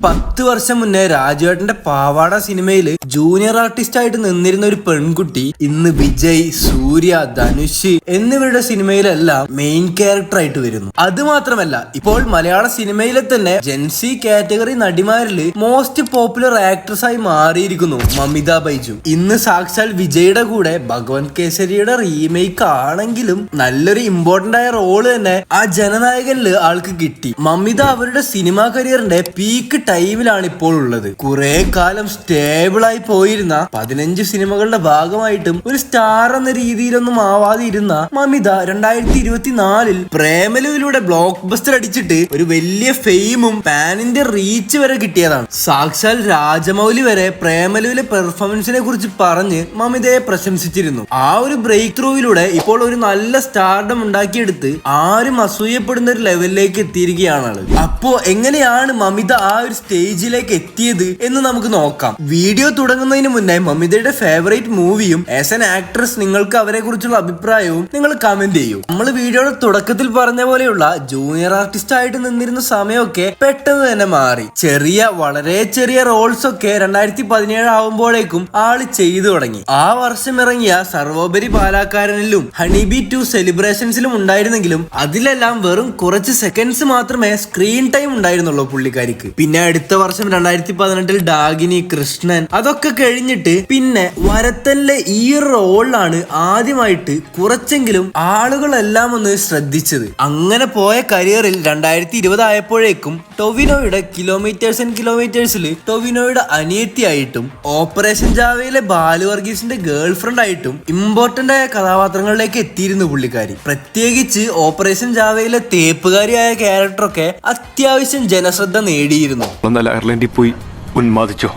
10 വർഷം മുന്നേ രാജുവേട്ടന്റെ പാവാട സിനിമയിൽ ജൂനിയർ ആർട്ടിസ്റ്റ് ആയിട്ട് നിന്നിരുന്ന ഒരു പെൺകുട്ടി ഇന്ന് വിജയ്, സൂര്യ, ധനുഷ് എന്നിവരുടെ സിനിമയിലെല്ലാം മെയിൻ ക്യാരക്ടർ ആയിട്ട് വരുന്നു. അത് മാത്രമല്ല, ഇപ്പോൾ മലയാള സിനിമയിലെ തന്നെ ജെൻസി കാറ്റഗറി നടിമാരിൽ മോസ്റ്റ് പോപ്പുലർ ആക്ട്രസ് ആയി മാറിയിരിക്കുന്നു മമിത ബൈജു. ഇന്ന് സാക്ഷാൽ വിജയുടെ കൂടെ ഭഗവത് കേസരിയുടെ റീമേക്ക് ആണെങ്കിലും നല്ലൊരു ഇമ്പോർട്ടന്റ് ആയ റോള് തന്നെ ആ ജനനായകനില് ആൾക്ക് കിട്ടി. മമിത അവരുടെ സിനിമാ കരിയറിന്റെ പീക്ക് ടൈമിലാണ് ഇപ്പോൾ ഉള്ളത്. കുറെ കാലം സ്റ്റേബിൾ ആയി പോയിരുന്ന 15 സിനിമകളുടെ ഭാഗമായിട്ടും ഒരു സ്റ്റാർ എന്ന രീതിയിലൊന്നും ആവാതെ ഇരുന്ന മമിത 2024 പ്രേമലുവിലൂടെ ബ്ലോക്ക് ബസ്റ്റർ അടിച്ചിട്ട് ഒരു വലിയ ഫെയിമും പാനിന്റെ റീച്ച് വരെ കിട്ടിയതാണ്. സാക്ഷാൽ രാജമൗലി വരെ പ്രേമലുവിലെ പെർഫോമൻസിനെ കുറിച്ച് പറഞ്ഞ് മമിതയെ പ്രശംസിച്ചിരുന്നു. ആ ഒരു ബ്രേക്ക് ത്രൂവിലൂടെ ഇപ്പോൾ ഒരു നല്ല സ്റ്റാർഡം ഉണ്ടാക്കിയെടുത്ത് ആരും അസൂയപ്പെടുന്ന ഒരു ലെവലിലേക്ക് എത്തിയിരിക്കുകയാണ് ആള്. അപ്പോ എങ്ങനെയാണ് മമിത ആ ഒരു സ്റ്റേജിലേക്ക് എത്തിയത് എന്ന് നമുക്ക് നോക്കാം. വീഡിയോ തുടങ്ങുന്നതിന് മുന്നേ മമിതയുടെ ഫേവറേറ്റ് മൂവിയും ആസ് ആൻ ആക്ട്രസ് നിങ്ങൾക്ക് അവരെ കുറിച്ചുള്ള അഭിപ്രായവും നിങ്ങൾ കമന്റ് ചെയ്യൂ. നമ്മൾ വീഡിയോയുടെ തുടക്കത്തിൽ പറഞ്ഞ പോലെയുള്ള ജൂനിയർ ആർട്ടിസ്റ്റ് ആയിട്ട് നിന്നിരുന്ന സമയമൊക്കെ പെട്ടെന്ന് തന്നെ മാറി. വളരെ ചെറിയ റോൾസ് ഒക്കെ 2017 ആവുമ്പോഴേക്കും ആള് ചെയ്തു തുടങ്ങി. ആ വർഷം ഇറങ്ങിയ സർവോപരി പാലാക്കാരനിലും ഹണിബി 2 സെലിബ്രേഷൻസിലും ഉണ്ടായിരുന്നെങ്കിലും അതിലെല്ലാം വെറും കുറച്ച് സെക്കൻഡ്സ് മാത്രമേ സ്ക്രീൻ ടൈം ഉണ്ടായിരുന്നുള്ളൂ പുള്ളിക്കാരിക്ക്. പിന്നെ അടുത്ത വർഷം 2018 ഡാഗിനി, കൃഷ്ണൻ അതൊക്കെ കഴിഞ്ഞിട്ട് പിന്നെ വരത്തനിലെ ഈ റോളിലാണ് ആദ്യമായിട്ട് കുറച്ചെങ്കിലും ആളുകളെല്ലാം ഒന്ന് ശ്രദ്ധിച്ചത്. അങ്ങനെ പോയ കരിയറിൽ 2020 ആയപ്പോഴേക്കും ടൊവിനോയുടെ കിലോമീറ്റേഴ്സ് ആൻഡ് കിലോമീറ്റേഴ്സിൽ ടൊവിനോയുടെ അനിയത്തിയായിട്ടും ഓപ്പറേഷൻ ജാവയിലെ ബാലു വർഗീസിന്റെ ഗേൾ ഫ്രണ്ട് ആയിട്ടും ഇമ്പോർട്ടന്റ് ആയ കഥാപാത്രങ്ങളിലേക്ക് എത്തിയിരുന്നു പുള്ളിക്കാരി. പ്രത്യേകിച്ച് ഓപ്പറേഷൻ ജാവയിലെ തേപ്പുകാരിയായ ക്യാരക്ടറൊക്കെ അത്യാവശ്യം ജനശ്രദ്ധ നേടിയിരുന്നു. അയർലൻഡിൽ പോയി ഉന്മാദിച്ചോ?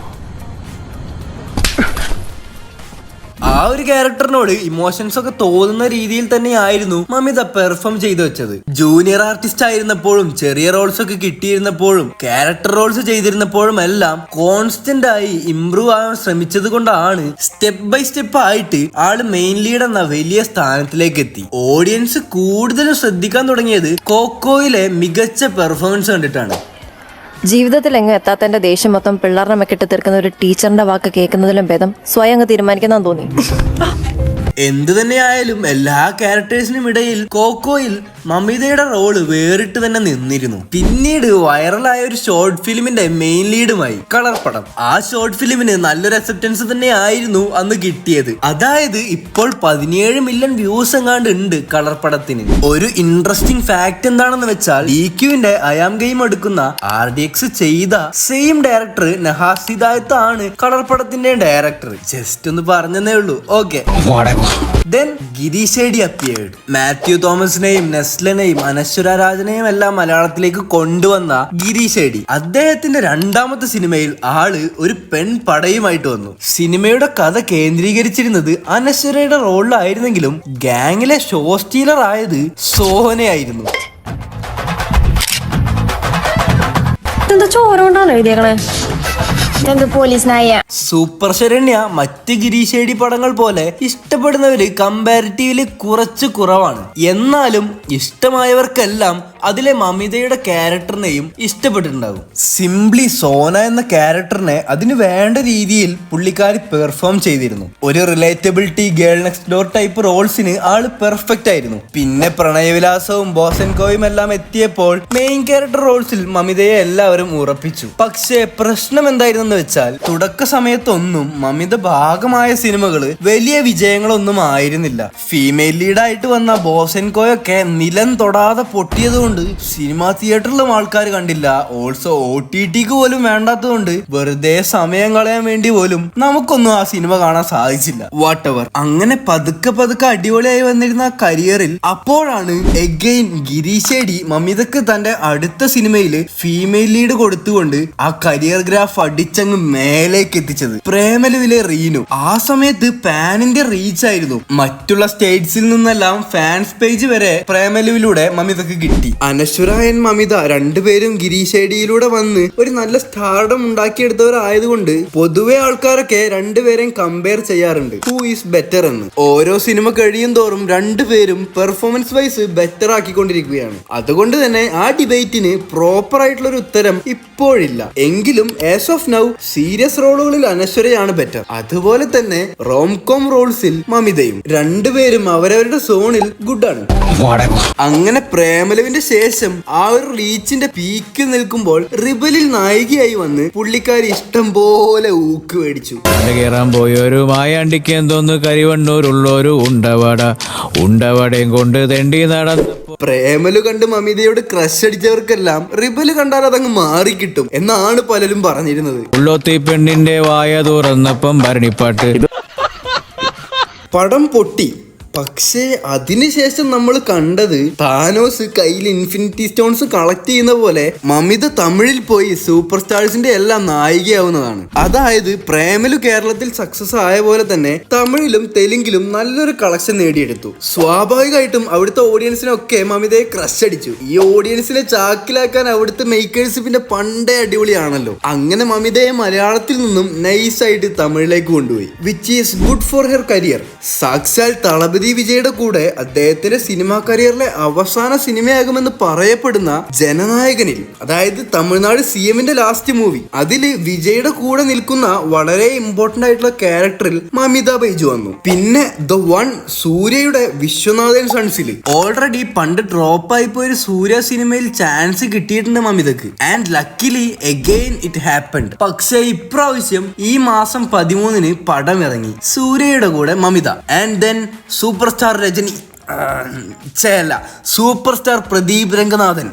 ആ ഒരു ക്യാരക്ടറിനോട് ഇമോഷൻസ് ഒക്കെ തോന്നുന്ന രീതിയിൽ തന്നെയായിരുന്നു മമിത പെർഫോം ചെയ്തു വെച്ചത്. ജൂനിയർ ആർട്ടിസ്റ്റ് ആയിരുന്നപ്പോഴും ചെറിയ റോൾസ് ഒക്കെ കിട്ടിയിരുന്നപ്പോഴും ക്യാരക്ടർ റോൾസ് ചെയ്തിരുന്നപ്പോഴും എല്ലാം കോൺസ്റ്റന്റ് ആയി ഇംപ്രൂവ് ആവാൻ ശ്രമിച്ചത് കൊണ്ടാണ് സ്റ്റെപ്പ് ബൈ സ്റ്റെപ്പ് ആയിട്ട് ആള് മെയിൻ ലീഡ് എന്ന വലിയ സ്ഥാനത്തിലേക്ക് എത്തി. ഓഡിയൻസ് കൂടുതലും ശ്രദ്ധിക്കാൻ തുടങ്ങിയത് കോക്കോയിലെ മികച്ച പെർഫോമൻസ് കണ്ടിട്ടാണ്. ജീവിതത്തിൽ എങ്ങും എത്താത്തന്റെ ദേഷ്യം മൊത്തം പിള്ളേരുടെ മെക്കിട്ട് തീർക്കുന്ന ഒരു ടീച്ചറിന്റെ വാക്ക് കേൾക്കുന്നതിലും ഭേദം സ്വയം അങ്ങ് തീരുമാനിക്കുന്ന തോന്നി. എന്ത് തന്നെയായാലും എല്ലാ ക്യാരക്ടേഴ്സിനും ഇടയിൽ കോക്കോയിൽ മമിതയുടെ റോള് വേറിട്ട് തന്നെ നിന്നിരുന്നു. പിന്നീട് വൈറലായ ഒരു ഷോർട്ട് ഫിലിമിന്റെ മെയിൻ ലീഡുമായി കളർപ്പടം. ആ ഷോർട്ട് ഫിലിമിന് നല്ലൊരു അക്സെപ്റ്റൻസ് തന്നെ ആയിരുന്നു അന്ന് കിട്ടിയത്. അതായത് ഇപ്പോൾ 17 മില്യൺ വ്യൂസ് എങ്ങാണ്ട് ഉണ്ട് കളർപ്പടത്തിന്. ഒരു ഇൻട്രസ്റ്റിംഗ് ഫാക്ട് എന്താണെന്ന് വെച്ചാൽ DQന്റെ അയാം ഗെയിം എടുക്കുന്ന RDX ചെയ്ത സെയിം ഡയറക്ടർ നഹാസ് ഹിദായത്ത് ആണ് കളർപ്പടത്തിന്റെ ഡയറക്ടർ. ജസ്റ്റ് ഒന്ന് പറഞ്ഞതേ ഉള്ളൂ. Okay. Then Girish shady appeared. Mathew തോമസിനെയും നെസ്ലനെയും അനശ്വര രാജനെയും എല്ലാം മലയാളത്തിലേക്ക് കൊണ്ടുവന്ന ഗിരീഷ് ഷേഡി അദ്ദേഹത്തിന്റെ 2ാമത്തെ സിനിമയിൽ ആള് ഒരു പെൺ പടയുമായിട്ട് വന്നു. സിനിമയുടെ കഥ കേന്ദ്രീകരിച്ചിരുന്നത് അനശ്വരയുടെ റോളിലായിരുന്നെങ്കിലും ഗാങ്ങിലെ ഷോ സ്റ്റീലർ ആയത് സോഹനയായിരുന്നു. ചോരോണ്ടാണ് എഴുതിയേക്കണേ. സൂപ്പർ ശരണ്യ മറ്റ് ഗിരീഷ് ഷേഡി പടങ്ങൾ പോലെ ഇഷ്ടപ്പെടുന്നവര് കമ്പാരിറ്റീവ്ലി കുറച്ച് കുറവാണ്. എന്നാലും ഇഷ്ടമായവർക്കെല്ലാം അതിലെ മമിതയുടെ ക്യാരക്ടറിനെയും ഇഷ്ടപ്പെട്ടിട്ടുണ്ടാകും. സിംപ്ലി സോന എന്ന ക്യാരക്ടറിനെ അതിന് വേണ്ട രീതിയിൽ പുള്ളിക്കാരി പെർഫോം ചെയ്തിരുന്നു. ഒരു relatability girl next door type റോൾസിന് ആള് പെർഫെക്റ്റ് ആയിരുന്നു. പിന്നെ പ്രണയവിലാസവും ബോസൻകോയും എല്ലാം എത്തിയപ്പോൾ മെയിൻ ക്യാരക്ടർ റോൾസിൽ മമിതയെ എല്ലാവരും ഉറപ്പിച്ചു. പക്ഷേ പ്രശ്നം എന്തായിരുന്നു വെച്ചാൽ തുടക്ക സമയത്തൊന്നും മമിത ഭാഗമായ സിനിമകള് വലിയ വിജയങ്ങളൊന്നും ആയിരുന്നില്ല. ഫീമെയിൽ ലീഡായിട്ട് വന്ന ബോസൻകോയൊക്കെ നിലം തൊടാതെ പൊട്ടിയതുകൊണ്ട് സിനിമാ തിയേറ്ററിലും ആൾക്കാർ കണ്ടില്ല. ഓൾസോ OTTക്ക് പോലും വേണ്ടാത്തതുകൊണ്ട് വെറുതെ സമയം കളയാൻ വേണ്ടി പോലും നമുക്കൊന്നും ആ സിനിമ കാണാൻ സാധിച്ചില്ല. What ever. അങ്ങനെ പതുക്കെ അടിപൊളിയായി വന്നിരുന്ന കരിയറിൽ അപ്പോഴാണ് എഗെയിൻ ഗിരീഷ് ഷേഡി മമിതക്ക് തന്റെ അടുത്ത സിനിമയില് ഫീമെയിൽ ലീഡ് കൊടുത്തുകൊണ്ട് ആ കരിയർ ഗ്രാഫ് അടിച്ചങ്ങ് മേലേക്ക് എത്തിച്ചത്. പ്രേമലുവിലെ റീനു ആ സമയത്ത് പാനിന്റെ റീച്ച് ആയിരുന്നു. മറ്റുള്ള സ്റ്റേറ്റ്സിൽ നിന്നെല്ലാം ഫാൻസ് പേജ് വരെ പ്രേമലുവിലൂടെ മമിതക്ക് കിട്ടി. അനശ്വര ആൻഡ് മമിത രണ്ടുപേരും ഗിരീശേടിയിലൂടെ വന്ന് ഒരു നല്ല സ്റ്റാർഡം ഉണ്ടാക്കിയെടുത്തവരായതുകൊണ്ട് പൊതുവെ ആൾക്കാരൊക്കെ രണ്ടുപേരെയും കമ്പയർ ചെയ്യാറുണ്ട് ഹൂ ഈസ് ബെറ്റർ എന്ന്. ഓരോ സിനിമ കഴിയും തോറും രണ്ടുപേരും പെർഫോമൻസ് വൈസ് ബെറ്റർ ആക്കിക്കൊണ്ടിരിക്കുകയാണ്. അതുകൊണ്ട് തന്നെ ആ ഡിബേറ്റിന് പ്രോപ്പർ ആയിട്ടുള്ള ഒരു ഉത്തരം ഇപ്പോഴില്ല. എങ്കിലും ആസ് ഓഫ് നൗ സീരിയസ് റോളുകളിൽ അനശ്വരയാണ് ബെറ്റർ. അതുപോലെ തന്നെ റോംകോം റോൾസിൽ മമിതയും. രണ്ടുപേരും അവരവരുടെ സോണിൽ ഗുഡാണ്. അങ്ങനെ പ്രേമലുവിന്റെ ശേഷം ആ ഒരു റീച്ചിന്റെ പീക്ക് നിൽക്കുമ്പോൾ റിബലിൽ നായികയായി വന്ന് പുള്ളിക്കാരി ഇഷ്ടം പോലെ ഊക്ക് മേടിച്ചു. കയറാൻ പോയൊരു മായാണ്ടിക്ക് എന്തോന്ന് കരിവണ്ണൂരുള്ളൊരു ഉണ്ടവടയും കൊണ്ട് തെണ്ടി നടന്നു. പ്രേമലു കണ്ട് മമിതയോട് ക്രഷ് അടിച്ചവർക്കെല്ലാം റിബല് കണ്ടാൽ അതങ്ങ് മാറിക്കിട്ടും എന്നാണ് പലരും പറഞ്ഞിരുന്നത്. ഉള്ളോത്തി പെണ്ണിന്റെ വായ തുറന്നപ്പം ഭരണിപ്പാട്ട് പടം പൊട്ടി. പക്ഷേ അതിനുശേഷം നമ്മൾ കണ്ടത് താനോസ് കയ്യിൽ ഇൻഫിനിറ്റി സ്റ്റോൺസ് കളക്ട് ചെയ്യുന്ന പോലെ മമിത തമിഴിൽ പോയി സൂപ്പർ സ്റ്റാർസിന്റെ എല്ലാം നായികയാവുന്നതാണ്. അതായത് പ്രേമലു കേരളത്തിൽ സക്സസ് ആയ പോലെ തന്നെ തമിഴിലും തെലുങ്കിലും നല്ലൊരു കളക്ഷൻ നേടിയെടുത്തു. സ്വാഭാവികമായിട്ടും അവിടുത്തെ ഓഡിയൻസിനൊക്കെ മമിതയെ ക്രഷ് അടിച്ചു. ഈ ഓഡിയൻസിനെ ചാക്കിലാക്കാൻ അവിടുത്തെ മേക്കേഴ്സ് പിന്നെ പണ്ടേ അടിപൊളിയാണല്ലോ. അങ്ങനെ മമിതയെ മലയാളത്തിൽ നിന്നും നൈസായിട്ട് തമിഴിലേക്ക് കൊണ്ടുപോയി, which is good for her career. സാക്ഷാൽ തളപതി വിജയുടെ കൂടെ അദ്ദേഹത്തിന്റെ സിനിമാ കരിയറിലെ അവസാന സിനിമയാകുമെന്ന് പറയപ്പെടുന്ന ജനനായകനിൽ, അതായത് തമിഴ്നാട് CMന്റെ ലാസ്റ്റ് മൂവി, അതില് വിജയുടെ കൂടെ നിൽക്കുന്ന വളരെ ഇമ്പോർട്ടന്റ് ആയിട്ടുള്ള ക്യാരക്ടറിൽ മമിത ബൈജു വന്നു. പിന്നെ ദ വൺ സൂര്യയുടെ വിശ്വനാഥൻ സൺസിൽ ഓൾറെഡി പണ്ട് ഡ്രോപ്പ് ആയി പോയൊരു സൂര്യ സിനിമയിൽ ചാൻസ് കിട്ടിയിട്ടുണ്ട് മമിതക്ക്. And luckily again it happened. പക്ഷേ ഇപ്രാവശ്യം ഈ മാസം 13-ന് പടം ഇറങ്ങി സൂര്യയുടെ കൂടെ Mamitha. And then super star Rajini, super star Pradeep Ranganathan.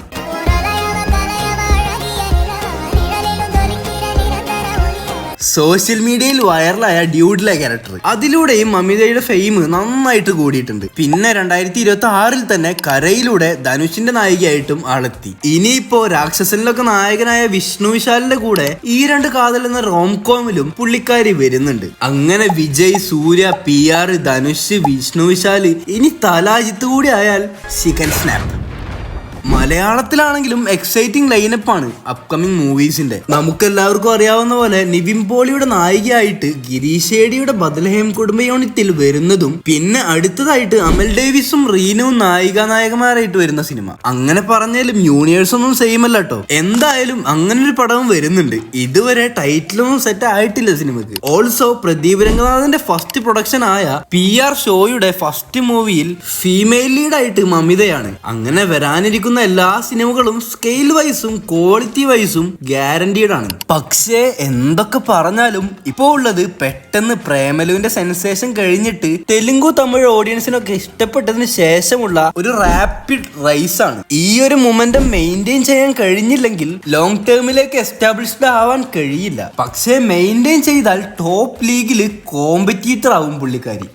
Social മീഡിയയിൽ വൈറലായ ഡ്യൂഡിലെ ക്യാരക്ടർ, അതിലൂടെയും മമിതയുടെ ഫെയിം നന്നായിട്ട് കൂടിയിട്ടുണ്ട്. പിന്നെ 2026-ൽ തന്നെ കരയിലൂടെ ധനുഷിന്റെ നായികയായിട്ടും ആളെത്തി. ഇനിയിപ്പോ രാക്ഷസനിലൊക്കെ നായകനായ വിഷ്ണു വിശാലിന്റെ കൂടെ ഈ രണ്ട് കാതൽ എന്ന റോംകോമിലും പുള്ളിക്കാരി വരുന്നുണ്ട്. അങ്ങനെ വിജയ്, സൂര്യ, PR, ധനുഷ്, വിഷ്ണു വിശാല്, ഇനി തലാജിത്ത് കൂടി ആയാൽ ചിക്കൻ സ്നാപ്പ്. മലയാളത്തിലാണെങ്കിലും എക്സൈറ്റിംഗ് ലൈനപ്പാണ് അപ്കമിങ് മൂവീസിന്റെ. നമുക്കെല്ലാവർക്കും അറിയാവുന്ന പോലെ നിവിൻ പോളിയുടെ നായികയായിട്ട് ഗിരീശേടിയുടെ ബദൽഹേം കുടുംബ യൂണിറ്റിൽ വരുന്നതും, പിന്നെ അടുത്തതായിട്ട് അമൽ ഡേവിസും റീനുവും നായികമാരായിട്ട് വരുന്ന സിനിമ. അങ്ങനെ പറഞ്ഞാലും യൂണിവേഴ്സ് ഒന്നും സെയിം അല്ല കേട്ടോ. എന്തായാലും അങ്ങനെ ഒരു പടവും വരുന്നുണ്ട്. ഇതുവരെ ടൈറ്റിലൊന്നും സെറ്റ് ആയിട്ടില്ല സിനിമക്ക്. ഓൾസോ പ്രദീപ് രംഗനാഥന്റെ ഫസ്റ്റ് പ്രൊഡക്ഷൻ ആയ PR ഷോയുടെ ഫസ്റ്റ് മൂവിയിൽ ഫീമെയിൽ ലീഡായിട്ട് മമിതയാണ്. അങ്ങനെ വരാനിരിക്കുന്ന എല്ലാ സിനിമകളും സ്കെയിൽ വൈസും ക്വാളിറ്റി വൈസും ഗ്യാരണ്ടീഡ് ആണ്. പക്ഷേ എന്തൊക്കെ പറഞ്ഞാലും ഇപ്പോ ഉള്ളത് പെട്ടെന്ന് പ്രേമലുവിന്റെ സെൻസേഷൻ കഴിഞ്ഞിട്ട് തെലുങ്കു തമിഴ് ഓഡിയൻസിനൊക്കെ ഇഷ്ടപ്പെട്ടതിന് ശേഷമുള്ള ഒരു റാപ്പിഡ് റൈസ് ആണ്. ഈ ഒരു മൊമെന്റം മെയിൻറ്റെയിൻ ചെയ്യാൻ കഴിഞ്ഞില്ലെങ്കിൽ ലോങ് ടേമിലേക്ക് എസ്റ്റാബ്ലിഷ്ഡ് ആവാൻ കഴിയില്ല. പക്ഷേ മെയിൻറ്റെയിൻ ചെയ്താൽ ടോപ്പ് ലീഗിൽ കോമ്പറ്റീറ്റർ ആവും പുള്ളിക്കാരി.